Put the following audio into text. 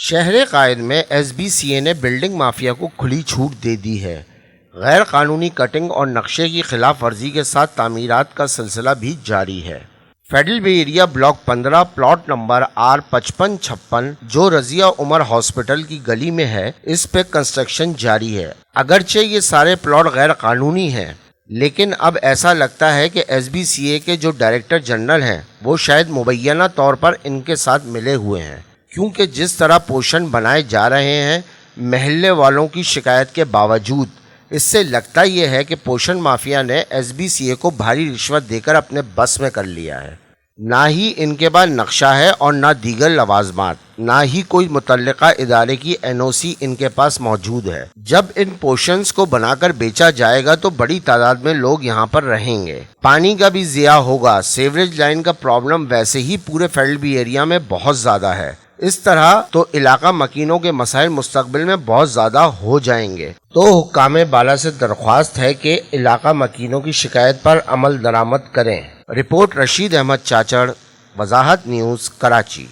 شہر قائد میں S B C اے نے بلڈنگ مافیا کو کھلی چھوٹ دے دی ہے۔ غیر قانونی کٹنگ اور نقشے کی خلاف ورزی کے ساتھ تعمیرات کا سلسلہ بھی جاری ہے۔ فیڈرل بے area block 15 plot number R5556 جو رضیہ عمر ہاسپٹل کی گلی میں ہے، اس پہ کنسٹرکشن جاری ہے۔ اگرچہ یہ سارے پلاٹ غیر قانونی ہیں، لیکن اب ایسا لگتا ہے کہ ایس بی سی اے کے جو ڈائریکٹر جنرل ہیں وہ شاید مبینہ طور پر ان کے ساتھ ملے ہوئے ہیں، کیونکہ جس طرح پوشن بنائے جا رہے ہیں محلے والوں کی شکایت کے باوجود، اس سے لگتا یہ ہے کہ پوشن مافیا نے ایس بی سی اے کو بھاری رشوت دے کر اپنے بس میں کر لیا ہے۔ نہ ہی ان کے پاس نقشہ ہے اور نہ دیگر لوازمات، نہ ہی کوئی متعلقہ ادارے کی این او سی ان کے پاس موجود ہے۔ جب ان پوشنز کو بنا کر بیچا جائے گا تو بڑی تعداد میں لوگ یہاں پر رہیں گے، پانی کا بھی ضیاع ہوگا۔ سیوریج لائن کا پرابلم ویسے ہی پورے فیڈرل بے ایریا میں بہت زیادہ ہے، اس طرح تو علاقہ مکینوں کے مسائل مستقبل میں بہت زیادہ ہو جائیں گے۔ تو حکام بالا سے درخواست ہے کہ علاقہ مکینوں کی شکایت پر عمل درآمد کریں۔ رپورٹ رشید احمد چاچڑ، وضاحت نیوز، کراچی۔